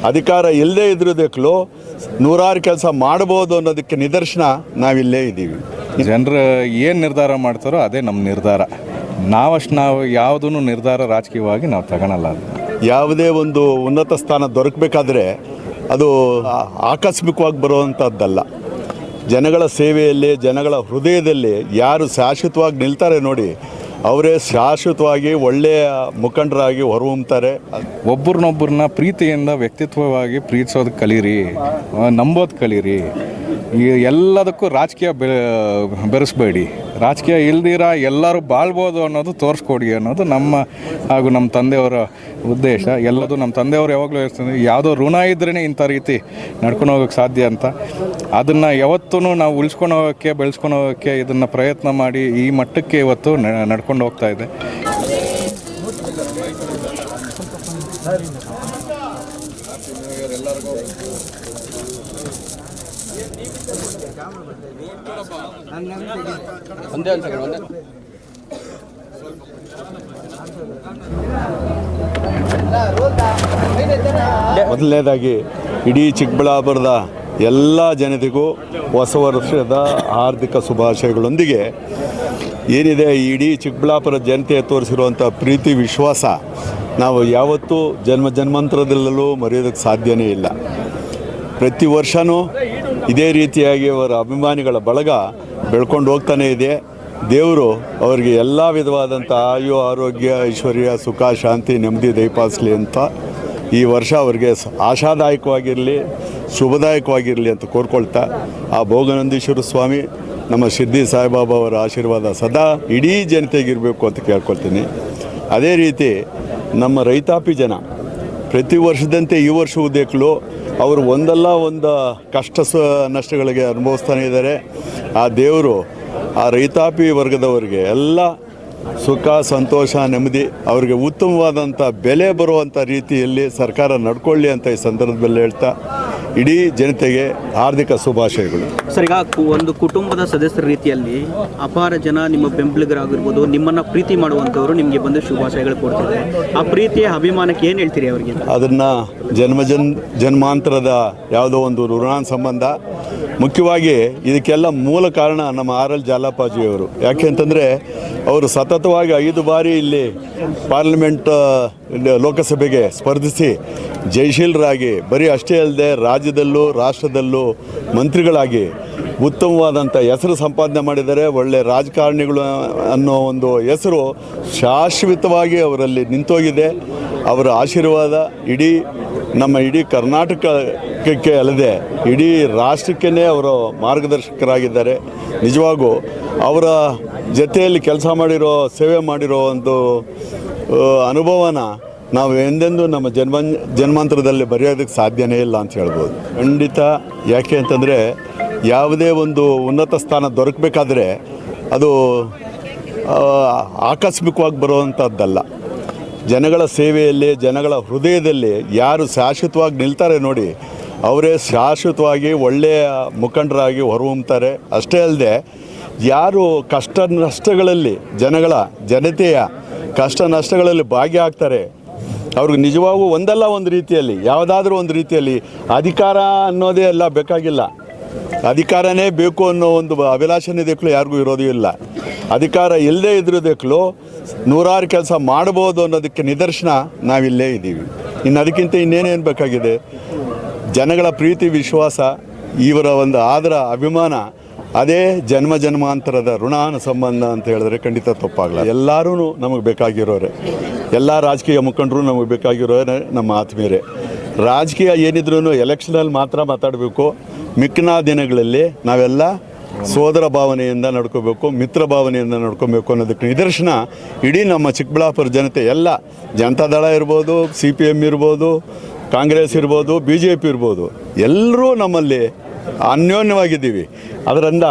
ಅಧಿಕಾರ ಇಲ್ಲದೇ ಇದ್ರದಕ್ಕೂ ನೂರಾರು ಕೆಲಸ ಮಾಡ್ಬೋದು ಅನ್ನೋದಕ್ಕೆ ನಿದರ್ಶನ ನಾವಿಲ್ಲೇ ಇದ್ದೀವಿ. ಜನರು ಏನು ನಿರ್ಧಾರ ಮಾಡ್ತಾರೋ ಅದೇ ನಮ್ಮ ನಿರ್ಧಾರ. ನಾವು ಯಾವುದೂ ನಿರ್ಧಾರ ರಾಜಕೀಯವಾಗಿ ನಾವು ತಗೊಳಲ್ಲ. ಯಾವುದೇ ಒಂದು ಉನ್ನತ ಸ್ಥಾನ ದೊರಕಬೇಕಾದ್ರೆ ಅದು ಆಕಸ್ಮಿಕವಾಗಿ ಬರುವಂಥದ್ದಲ್ಲ. ಜನಗಳ ಸೇವೆಯಲ್ಲಿ, ಜನಗಳ ಹೃದಯದಲ್ಲಿ ಯಾರು ಶಾಶ್ವತವಾಗಿ ನಿಲ್ತಾರೆ ನೋಡಿ, ಅವರೇ ಶಾಶ್ವತವಾಗಿ ಒಳ್ಳೆಯ ಮುಖಂಡರಾಗಿ ಹೊರಹೊಮ್ಮುತ್ತಾರೆ. ಒಬ್ಬರನ್ನೊಬ್ಬರನ್ನ ಪ್ರೀತಿಯಿಂದ ವ್ಯಕ್ತಿತ್ವವಾಗಿ ಪ್ರೀತಿಸೋದು ಕಲೀರಿ, ನಂಬೋದು ಕಲೀರಿ. ಎಲ್ಲದಕ್ಕೂ ರಾಜಕೀಯ ಬೆರೆಸಬೇಡಿ. ರಾಜಕೀಯ ಇಲ್ದಿರ ಎಲ್ಲರೂ ಬಾಳ್ಬೋದು ಅನ್ನೋದು ತೋರಿಸ್ಕೊಡಿ ಅನ್ನೋದು ನಮ್ಮ ಹಾಗೂ ನಮ್ಮ ತಂದೆಯವರ ಉದ್ದೇಶ. ಎಲ್ಲದು ನಮ್ಮ ತಂದೆಯವರು ಯಾವಾಗಲೂ ಹೇಳ್ತಾರೆ, ಯಾವುದೋ ಋಣ ಇದ್ರೇ ಇಂಥ ರೀತಿ ನಡ್ಕೊಂಡು ಹೋಗೋಕ್ಕೆ ಸಾಧ್ಯ ಅಂತ. ಅದನ್ನು ಯಾವತ್ತೂ ನಾವು ಉಳಿಸ್ಕೊಂಡು ಹೋಗೋಕ್ಕೆ, ಬೆಳೆಸ್ಕೊಂಡು ಹೋಗೋಕ್ಕೆ ಇದನ್ನು ಪ್ರಯತ್ನ ಮಾಡಿ ಈ ಮಟ್ಟಕ್ಕೆ ಇವತ್ತು ನಡ್ಕೊಂಡು ಹೋಗ್ತಾ ಇದೆ. ಮೊದಲನೇದಾಗಿ ಇಡೀ ಚಿಕ್ಕಬಳ್ಳಾಪುರದ ಎಲ್ಲ ಜನತೆಗೂ ಹೊಸ ವರ್ಷದ ಹಾರ್ದಿಕ ಶುಭಾಶಯಗಳೊಂದಿಗೆ ಏನಿದೆ ಈ ಇಡೀ ಚಿಕ್ಕಬಳ್ಳಾಪುರ ಜನತೆ ತೋರಿಸಿರುವಂಥ ಪ್ರೀತಿ ವಿಶ್ವಾಸ ನಾವು ಯಾವತ್ತೂ ಜನ್ಮಾಂತರದಲ್ಲೂ ಮರೆಯೋದಕ್ಕೆ ಸಾಧ್ಯವೇ ಇಲ್ಲ. ಪ್ರತಿ ವರ್ಷವೂ ಇದೇ ರೀತಿಯಾಗಿ ಅವರ ಅಭಿಮಾನಿಗಳ ಬಳಗ ಬೆಳ್ಕೊಂಡು ಹೋಗ್ತಾನೇ ಇದೆ. ದೇವರು ಅವರಿಗೆ ಎಲ್ಲ ವಿಧವಾದಂಥ ಆಯು, ಆರೋಗ್ಯ, ಐಶ್ವರ್ಯ, ಸುಖ, ಶಾಂತಿ, ನೆಮ್ಮದಿ ದಯಪಾಲಿಸಲಿ ಅಂತ ಈ ವರ್ಷ ಅವರಿಗೆ ಆಶಾದಾಯಕವಾಗಿರಲಿ, ಶುಭದಾಯಕವಾಗಿರಲಿ ಅಂತ ಕೋರ್ಕೊಳ್ತಾ, ಆ ಭೋಗನಂದೀಶ್ವರ ಸ್ವಾಮಿ, ನಮ್ಮ ಶಿರ್ಡಿ ಸಾಯಿಬಾಬಾ ಅವರ ಆಶೀರ್ವಾದ ಸದಾ ಇಡೀ ಜನತೆಗಿರಬೇಕು ಅಂತ ಕೇಳ್ಕೊಳ್ತೀನಿ. ಅದೇ ರೀತಿ ನಮ್ಮ ರೈತಾಪಿ ಜನ ಪ್ರತಿ ವರ್ಷದಂತೆ ಈ ವರ್ಷವುದೇಕಲು ಅವರು ಒಂದಲ್ಲ ಒಂದು ಕಷ್ಟ ನಷ್ಟಗಳಿಗೆ ಅನುಭವಿಸ್ತಾನೆ ಇದ್ದಾರೆ. ಆ ದೇವರು ಆ ರೈತಾಪಿ ವರ್ಗದವರಿಗೆ ಎಲ್ಲ ಸುಖ, ಸಂತೋಷ, ನೆಮ್ಮದಿ, ಅವರಿಗೆ ಉತ್ತಮವಾದಂಥ ಬೆಲೆ ಬರುವಂಥ ರೀತಿಯಲ್ಲಿ ಸರ್ಕಾರ ನಡ್ಕೊಳ್ಳಿ ಅಂತ ಈ ಸಂದರ್ಭದಲ್ಲಿ ಹೇಳ್ತಾ ಇಡೀ ಜನತೆಗೆ ಹಾರ್ದಿಕ ಶುಭಾಶಯಗಳು. ಸರ್, ಈಗ ಒಂದು ಕುಟುಂಬದ ಸದಸ್ಯರ ರೀತಿಯಲ್ಲಿ ಅಪಾರ ಜನ ನಿಮ್ಮ ಬೆಂಬಲಿಗರಾಗಿರ್ಬೋದು, ನಿಮ್ಮನ್ನು ಪ್ರೀತಿ ಮಾಡುವಂಥವರು ನಿಮಗೆ ಬಂದು ಶುಭಾಶಯಗಳು ಕೊಡ್ತಾರೆ. ಆ ಪ್ರೀತಿಯ ಅಭಿಮಾನಕ್ಕೆ ಏನು ಹೇಳ್ತೀರಿ ಅವರಿಗೆ? ಅದನ್ನು ಜನ್ಮಾಂತರದ ಯಾವುದೋ ಒಂದು ಋಣ ಸಂಬಂಧ. ಮುಖ್ಯವಾಗಿ ಇದಕ್ಕೆಲ್ಲ ಮೂಲ ಕಾರಣ ನಮ್ಮ RL ಜಾಲಪ್ಪಾಜಿಯವರು. ಯಾಕೆ ಅಂತಂದರೆ ಅವರು ಸತತವಾಗಿ 5 ಬಾರಿ ಇಲ್ಲಿ ಪಾರ್ಲಿಮೆಂಟ್ ಲೋಕಸಭೆಗೆ ಸ್ಪರ್ಧಿಸಿ ಜಯಶೀಲರಾಗಿ, ಬರೀ ಅಷ್ಟೇ ಅಲ್ಲದೆ ರಾಜ್ಯದಲ್ಲೂ ರಾಷ್ಟ್ರದಲ್ಲೂ ಮಂತ್ರಿಗಳಾಗಿ ಉತ್ತಮವಾದಂಥ ಹೆಸರು ಸಂಪಾದನೆ ಮಾಡಿದ್ದಾರೆ. ಒಳ್ಳೆಯ ರಾಜಕಾರಣಿಗಳು ಅನ್ನೋ ಒಂದು ಹೆಸರು ಶಾಶ್ವತವಾಗಿ ಅವರಲ್ಲಿ ನಿಂತೋಗಿದೆ. ಅವರ ಆಶೀರ್ವಾದ ನಮ್ಮ ಇಡೀ ಕರ್ನಾಟಕಕ್ಕೆ ಅಲ್ಲದೆ ಇಡೀ ರಾಷ್ಟ್ರಕ್ಕೇ ಅವರು ಮಾರ್ಗದರ್ಶಕರಾಗಿದ್ದಾರೆ. ನಿಜವಾಗೂ ಅವರ ಜೊತೆಯಲ್ಲಿ ಕೆಲಸ ಮಾಡಿರೋ, ಸೇವೆ ಮಾಡಿರೋ ಒಂದು ಅನುಭವನ ನಾವು ಎಂದೆಂದೂ ನಮ್ಮ ಜನ್ಮಾಂತರದಲ್ಲಿ ಬರೆಯೋದಕ್ಕೆ ಸಾಧ್ಯವೇ ಇಲ್ಲ ಅಂತ ಹೇಳ್ಬೋದು. ಖಂಡಿತ. ಯಾಕೆ ಅಂತಂದರೆ ಯಾವುದೇ ಒಂದು ಉನ್ನತ ಸ್ಥಾನ ದೊರಕಬೇಕಾದ್ರೆ ಅದು ಆಕಸ್ಮಿಕವಾಗಿ ಬರುವಂಥದ್ದಲ್ಲ. ಜನಗಳ ಸೇವೆಯಲ್ಲಿ, ಜನಗಳ ಹೃದಯದಲ್ಲಿ ಯಾರು ಶಾಶ್ವತವಾಗಿ ನಿಲ್ತಾರೆ ನೋಡಿ, ಅವರೇ ಶಾಶ್ವತವಾಗಿ ಒಳ್ಳೆಯ ಮುಖಂಡರಾಗಿ ಹೊರಹೊಮ್ಮುತ್ತಾರೆ. ಅಷ್ಟೇ ಅಲ್ಲದೆ ಯಾರು ಕಷ್ಟ ನಷ್ಟಗಳಲ್ಲಿ, ಜನತೆಯ ಕಷ್ಟ ನಷ್ಟಗಳಲ್ಲಿ ಭಾಗಿಯಾಗ್ತಾರೆ, ಅವ್ರಿಗೆ ನಿಜವಾಗೂ ಒಂದಲ್ಲ ಒಂದು ರೀತಿಯಲ್ಲಿ, ಯಾವುದಾದ್ರೂ ಒಂದು ರೀತಿಯಲ್ಲಿ ಅಧಿಕಾರ ಅನ್ನೋದೇ ಎಲ್ಲ ಬೇಕಾಗಿಲ್ಲ. ಅಧಿಕಾರನೇ ಬೇಕು ಅನ್ನೋ ಒಂದು ಅಭಿಲಾಷೆನಿದಕ್ಕೂ ಯಾರಿಗೂ ಇರೋದು ಇಲ್ಲ. ಅಧಿಕಾರ ಇಲ್ಲದೇ ಇದ್ರದಕ್ಕೂ ನೂರಾರು ಕೆಲಸ ಮಾಡ್ಬೋದು ಅನ್ನೋದಕ್ಕೆ ನಿದರ್ಶನ ನಾವಿಲ್ಲೇ ಇದ್ದೀವಿ. ಇನ್ನು ಅದಕ್ಕಿಂತ ಇನ್ನೇನೇನು ಬೇಕಾಗಿದೆ? ಜನಗಳ ಪ್ರೀತಿ ವಿಶ್ವಾಸ, ಇವರ ಒಂದು ಆದರ ಅಭಿಮಾನ, ಅದೇ ಜನ್ಮಾಂತರದ ಋಣಾನ ಸಂಬಂಧ ಅಂತ ಹೇಳಿದ್ರೆ ಖಂಡಿತ ತಪ್ಪಾಗಲ್ಲ. ಎಲ್ಲರೂ ನಮಗೆ ಬೇಕಾಗಿರೋರೆ, ಎಲ್ಲ ರಾಜಕೀಯ ಮುಖಂಡರು ನಮಗೆ ಬೇಕಾಗಿರೋರೆ ನಮ್ಮ ಆತ್ಮೀಯರೇ. ರಾಜಕೀಯ ಏನಿದ್ರೂ ಎಲೆಕ್ಷನಲ್ಲಿ ಮಾತ್ರ ಮಾತಾಡಬೇಕು. ಮಿಕ್ಕಿನ ದಿನಗಳಲ್ಲಿ ನಾವೆಲ್ಲ ಸೋದರ ಭಾವನೆಯಿಂದ ನಡ್ಕೋಬೇಕು, ಮಿತ್ರ ಭಾವನೆಯಿಂದ ನಡ್ಕೋಬೇಕು ಅನ್ನೋದಕ್ಕೆ ನಿದರ್ಶನ ಇಡೀ ನಮ್ಮ ಚಿಕ್ಕಬಳ್ಳಾಪುರ ಜನತೆ, ಎಲ್ಲ ಜನತಾದಳ ಇರ್ಬೋದು, CPM ಇರ್ಬೋದು, ಕಾಂಗ್ರೆಸ್ ಇರ್ಬೋದು, BJP ಇರ್ಬೋದು, ಎಲ್ಲರೂ ನಮ್ಮಲ್ಲಿ ಅನ್ಯೋನ್ಯವಾಗಿದ್ದೀವಿ. ಅದರಿಂದ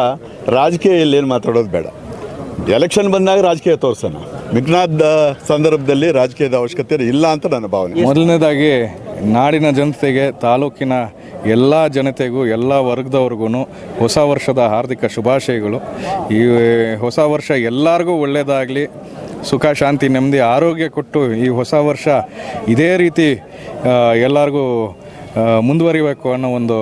ರಾಜಕೀಯ ಇಲ್ಲೇನು ಮಾತಾಡೋದು ಬೇಡ. ಎಲೆಕ್ಷನ್ ಬಂದಾಗ ರಾಜಕೀಯ ತೋರಿಸೋಣ, ಮಿಗ್ನಾದ ಸಂದರ್ಭದಲ್ಲಿ ರಾಜಕೀಯದ ಅವಶ್ಯಕತೆ ಇಲ್ಲ ಅಂತ ನನ್ನ ಭಾವನೆ. ಮೊದಲನೇದಾಗಿ ನಾಡಿನ ಜನತೆಗೆ, ತಾಲೂಕಿನ ಎಲ್ಲ ಜನತೆಗೂ, ಎಲ್ಲ ವರ್ಗದವ್ರಿಗೂ ಹೊಸ ವರ್ಷದ ಹಾರ್ದಿಕ ಶುಭಾಶಯಗಳು. ಈ ಹೊಸ ವರ್ಷ ಎಲ್ಲರಿಗೂ ಒಳ್ಳೆಯದಾಗಲಿ, ಸುಖ, ಶಾಂತಿ, ನೆಮ್ಮದಿ, ಆರೋಗ್ಯ ಕೊಟ್ಟು ಈ ಹೊಸ ವರ್ಷ ಇದೇ ರೀತಿ ಎಲ್ಲರಿಗೂ ಮುಂದುವರಿಬೇಕು ಅನ್ನೋ ಒಂದು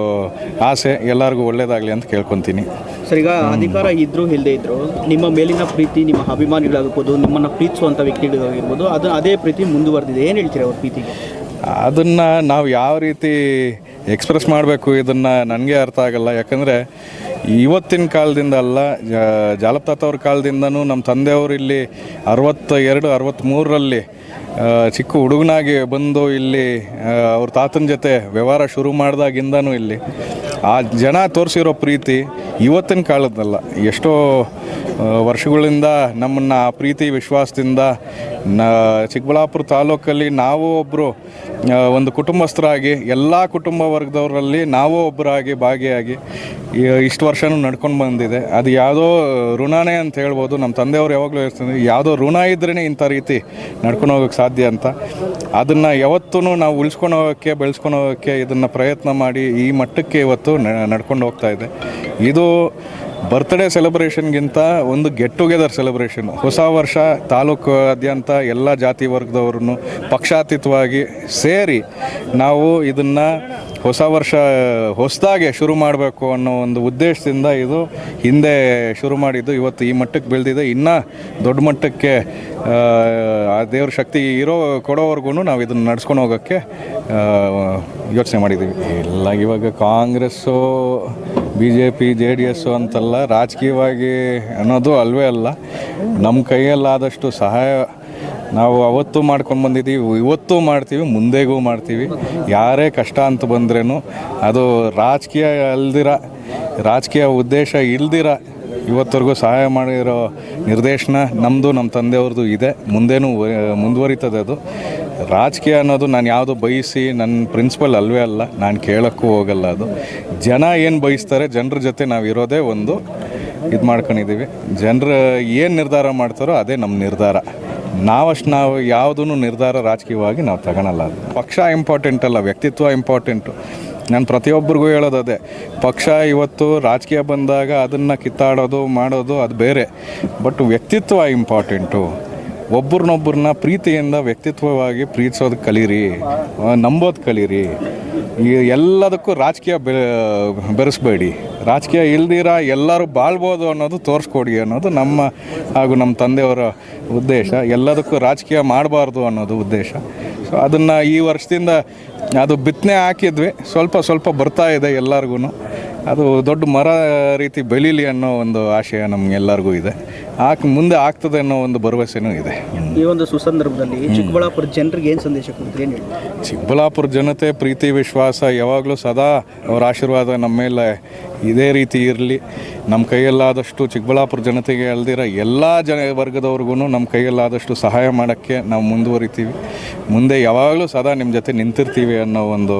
ಆಸೆ. ಎಲ್ಲರಿಗೂ ಒಳ್ಳೆಯದಾಗಲಿ ಅಂತ ಕೇಳ್ಕೊತೀನಿ. ಸರ್, ಈಗ ಅಧಿಕಾರ ಇದ್ರೂ ಇಲ್ಲದೆ ಇದ್ರು ನಿಮ್ಮ ಮೇಲಿನ ಪ್ರೀತಿ, ನಿಮ್ಮ ಅಭಿಮಾನಿಗಳಾಗಿರ್ಬೋದು, ನಿಮ್ಮನ್ನು ಪ್ರೀತಿಸುವಂಥ ವ್ಯಕ್ತಿಗಳಾಗಿರ್ಬೋದು, ಅದೇ ಪ್ರೀತಿ ಮುಂದುವರೆದಿದೆ. ಏನು ಹೇಳ್ತೀರಿ ಅವ್ರ ಪ್ರೀತಿಗೆ? ಅದನ್ನು ನಾವು ಯಾವ ರೀತಿ ಎಕ್ಸ್ಪ್ರೆಸ್ ಮಾಡಬೇಕು ಇದನ್ನು ನನಗೆ ಅರ್ಥ ಆಗಲ್ಲ. ಯಾಕಂದರೆ ಇವತ್ತಿನ ಕಾಲದಿಂದ ಅಲ್ಲ, ಜಾಲಪ್ತಾತವ್ರ ಕಾಲದಿಂದನೂ ನಮ್ಮ ತಂದೆಯವರು ಇಲ್ಲಿ 62-63ರಲ್ಲಿ ಚಿಕ್ಕ ಹುಡುಗನಾಗಿ ಬಂದು ಇಲ್ಲಿ ಅವ್ರ ತಾತನ ಜೊತೆ ವ್ಯವಹಾರ ಶುರು ಮಾಡಿದಾಗಿಂದನೂ ಇಲ್ಲಿ ಆ ಜನ ತೋರಿಸಿರೋ ಪ್ರೀತಿ ಇವತ್ತಿನ ಕಾಲದಲ್ಲ, ಎಷ್ಟೋ ವರ್ಷಗಳಿಂದ ನಮ್ಮನ್ನು ಆ ಪ್ರೀತಿ ವಿಶ್ವಾಸದಿಂದ ಚಿಕ್ಕಬಳ್ಳಾಪುರ ತಾಲೂಕಲ್ಲಿ ನಾವು ಒಬ್ಬರು ಒಂದು ಕುಟುಂಬಸ್ಥರಾಗಿ ಎಲ್ಲ ಕುಟುಂಬ ವರ್ಗದವರಲ್ಲಿ ನಾವು ಒಬ್ಬರಾಗಿ ಭಾಗಿಯಾಗಿ ಇಷ್ಟು ವರ್ಷವೂ ನಡ್ಕೊಂಡು ಬಂದಿದೆ. ಅದು ಯಾವುದೋ ಋಣನೇ ಅಂತ ಹೇಳ್ಬೋದು. ನಮ್ಮ ತಂದೆಯವರು ಯಾವಾಗಲೂ ಹೇಳ್ತಾರೆ, ಯಾವುದೋ ಋಣ ಇದ್ರೇ ಇಂಥ ರೀತಿ ನಡ್ಕೊಂಡು ಹೋಗೋಕ್ಕೆ ಸಾಧ್ಯ ಅಂತ. ಅದನ್ನು ಯಾವತ್ತೂ ನಾವು ಉಳಿಸ್ಕೊಂಡು ಹೋಗೋಕ್ಕೆ, ಬೆಳೆಸ್ಕೊಂಡು ಹೋಗೋಕ್ಕೆ ಇದನ್ನು ಪ್ರಯತ್ನ ಮಾಡಿ ಈ ಮಟ್ಟಕ್ಕೆ ಇವತ್ತು ನಡ್ಕೊಂಡು ಹೋಗ್ತಾ ಇದೆ. ಇದು ಬರ್ತ್ಡೇ ಸೆಲೆಬ್ರೇಷನ್ಗಿಂತ ಒಂದು ಗೆಟ್ ಟುಗೆದರ್ ಸೆಲೆಬ್ರೇಷನ್. ಹೊಸ ವರ್ಷ ತಾಲೂಕಾದ್ಯಂತ ಎಲ್ಲ ಜಾತಿ ವರ್ಗದವ್ರನ್ನು ಪಕ್ಷಾತೀತವಾಗಿ ಸೇರಿ ನಾವು ಇದನ್ನು ಹೊಸ ವರ್ಷ ಹೊಸದಾಗೆ ಶುರು ಮಾಡಬೇಕು ಅನ್ನೋ ಒಂದು ಉದ್ದೇಶದಿಂದ ಇದು ಹಿಂದೆ ಶುರು ಮಾಡಿದ್ದು. ಇವತ್ತು ಈ ಮಟ್ಟಕ್ಕೆ ಬೆಳೆದಿದೆ. ಇನ್ನೂ ದೊಡ್ಡ ಮಟ್ಟಕ್ಕೆ ಆ ದೇವ್ರ ಶಕ್ತಿ ಕೊಡೋವರೆಗೂ ನಾವು ಇದನ್ನು ನಡ್ಸ್ಕೊಂಡು ಹೋಗೋಕ್ಕೆ ಯೋಚನೆ ಮಾಡಿದ್ದೀವಿ. ಇಲ್ಲ, ಇವಾಗ ಕಾಂಗ್ರೆಸ್ಸು BJP JDS ಅಂತಲ್ಲ, ರಾಜಕೀಯವಾಗಿ ಅನ್ನೋದು ಅಲ್ವೇ ಅಲ್ಲ. ನಮ್ಮ ಕೈಯಲ್ಲಾದಷ್ಟು ಸಹಾಯ ನಾವು ಅವತ್ತು ಮಾಡ್ಕೊಂಡು ಬಂದಿದ್ದೀವಿ, ಇವತ್ತೂ ಮಾಡ್ತೀವಿ, ಮುಂದೆಗೂ ಮಾಡ್ತೀವಿ. ಯಾರೇ ಕಷ್ಟ ಅಂತ ಬಂದ್ರೂ ಅದು ರಾಜಕೀಯ ಉದ್ದೇಶ ಇಲ್ದಿರ ಇವತ್ತರೆಗೂ ಸಹಾಯ ಮಾಡಿರೋ ನಿರ್ದೇಶನ ನಮ್ಮದು, ನಮ್ಮ ತಂದೆಯವ್ರದ್ದು ಇದೆ. ಮುಂದೇನೂ ಮುಂದುವರಿತದೆ. ಅದು ರಾಜಕೀಯ ಅನ್ನೋದು ನಾನು ಯಾವುದು ಬಯಸಿ ನನ್ನ ಪ್ರಿನ್ಸಿಪಲ್ ಅಲ್ವೇ ಅಲ್ಲ, ನಾನು ಕೇಳೋಕ್ಕೂ ಹೋಗಲ್ಲ. ಅದು ಜನ ಏನು ಬಯಸ್ತಾರೆ, ಜನರ ಜೊತೆ ನಾವು ಇರೋದೇ ಒಂದು ಇದು ಮಾಡ್ಕೊಂಡಿದ್ದೀವಿ. ಜನರು ಏನು ನಿರ್ಧಾರ ಮಾಡ್ತಾರೋ ಅದೇ ನಮ್ಮ ನಿರ್ಧಾರ. ನಾವು ಯಾವುದೂ ನಿರ್ಧಾರ ರಾಜಕೀಯವಾಗಿ ನಾವು ತಗೊಳಲ್ಲ. ಅದು ಪಕ್ಷ ಇಂಪಾರ್ಟೆಂಟ್ ಅಲ್ಲ, ವ್ಯಕ್ತಿತ್ವ ಇಂಪಾರ್ಟೆಂಟು. ನಾನು ಪ್ರತಿಯೊಬ್ಬರಿಗೂ ಹೇಳೋದು ಅದೇ. ಪಕ್ಷ ಇವತ್ತು ರಾಜಕೀಯ ಬಂದಾಗ ಅದನ್ನು ಕಿತ್ತಾಡೋದು ಮಾಡೋದು ಅದು ಬೇರೆ, ಬಟ್ ವ್ಯಕ್ತಿತ್ವ ಇಂಪಾರ್ಟೆಂಟು. ಒಬ್ಬರನ್ನೊಬ್ಬರನ್ನ ಪ್ರೀತಿಯಿಂದ ವ್ಯಕ್ತಿತ್ವವಾಗಿ ಪ್ರೀತಿಸೋದು ಕಲೀರಿ, ನಂಬೋದು ಕಲೀರಿ. ಈ ಎಲ್ಲದಕ್ಕೂ ರಾಜಕೀಯ ಬೆರೆಸಬೇಡಿ. ರಾಜಕೀಯ ಇಲ್ದಿರ ಎಲ್ಲರೂ ಬಾಳ್ಬೋದು ಅನ್ನೋದು ತೋರಿಸ್ಕೊಡಿ ಅನ್ನೋದು ನಮ್ಮ ಹಾಗೂ ನಮ್ಮ ತಂದೆಯವರ ಉದ್ದೇಶ. ಎಲ್ಲದಕ್ಕೂ ರಾಜಕೀಯ ಮಾಡಬಾರ್ದು ಅನ್ನೋದು ಉದ್ದೇಶ. ಸೊ ಅದನ್ನು ಈ ವರ್ಷದಿಂದ ಅದು ಬಿತ್ತನೆ ಹಾಕಿದ್ವಿ, ಸ್ವಲ್ಪ ಬರ್ತಾ ಇದೆ ಎಲ್ಲರಿಗೂ. ಅದು ದೊಡ್ಡ ಮರ ರೀತಿ ಬೆಳೀಲಿ ಅನ್ನೋ ಒಂದು ಆಶಯ ನಮಗೆಲ್ಲರಿಗೂ ಇದೆ. ಮುಂದೆ ಆಗ್ತದೆ ಅನ್ನೋ ಒಂದು ಭರವಸೆನೂ ಇದೆ. ಈ ಒಂದು ಸುಸಂದರ್ಭದಲ್ಲಿ ಚಿಕ್ಕಬಳ್ಳಾಪುರ ಜನರಿಗೆ ಏನು ಸಂದೇಶ ಕೊಡ್ತೀರಿ? ಏನು ಹೇಳಿ? ಚಿಕ್ಕಬಳ್ಳಾಪುರ ಜನತೆ ಪ್ರೀತಿ ವಿಶ್ವಾಸ ಯಾವಾಗಲೂ ಸದಾ ಅವರ ಆಶೀರ್ವಾದ ನಮ್ಮ ಮೇಲೆ ಇದೇ ರೀತಿ ಇರಲಿ. ನಮ್ಮ ಕೈಯಲ್ಲಾದಷ್ಟು ಚಿಕ್ಕಬಳ್ಳಾಪುರ ಜನತೆಗೆ ಅಲ್ದಿರ ಎಲ್ಲ ವರ್ಗದವ್ರಿಗೂ ನಮ್ಮ ಕೈಯಲ್ಲಾದಷ್ಟು ಸಹಾಯ ಮಾಡೋಕ್ಕೆ ನಾವು ಮುಂದುವರಿತೀವಿ. ಮುಂದೆ ಯಾವಾಗಲೂ ಸದಾ ನಿಮ್ಮ ಜೊತೆ ನಿಂತಿರ್ತೀವಿ ಅನ್ನೋ ಒಂದು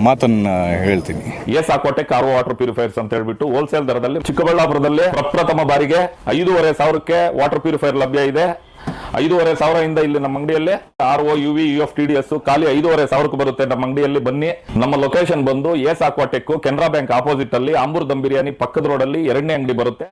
ಮಾತನ್ನು ಹೇಳ್ತೀನಿ. ಸಾಕೋಟೆಕ್ RO ವಾಟರ್ ಪ್ಯೂರಿಫೈರ್ಸ್ ಅಂತ ಹೇಳ್ಬಿಟ್ಟು ಹೋಲ್ಸೇಲ್ ದರದಲ್ಲಿ ಚಿಕ್ಕಬಳ್ಳಾಪುರದಲ್ಲಿ ಪ್ರಪ್ರಥಮ ಬಾರಿಗೆ 5,500ಕ್ಕೆ ವಾಟರ್ ಪ್ಯೂರಿಫೈರ್ ಲಭ್ಯ ಇದೆ. 5,500 ಇಲ್ಲಿ ನಮ್ಮ ಅಂಗಡಿಯಲ್ಲಿ RO UV UF TDS ಖಾಲಿ 5,500 ಬರುತ್ತೆ. ನಮ್ಮ ಅಂಗಡಿಯಲ್ಲಿ ಬನ್ನಿ. ನಮ್ಮ ಲೊಕೇಶನ್ ಬಂದು ಸಾಕೋಟೆಕ್ ಕೆನರಾ ಬ್ಯಾಂಕ್ ಆಪೋಸಿಟ್ ಅಲ್ಲಿ ಆಂಬೂರ್ ದಮ್ ಬಿರಿಯಾನಿ ಪಕ್ಕದ ರೋಡ್ ಅಲ್ಲಿ 2ನೇ ಅಂಗಡಿ ಬರುತ್ತೆ.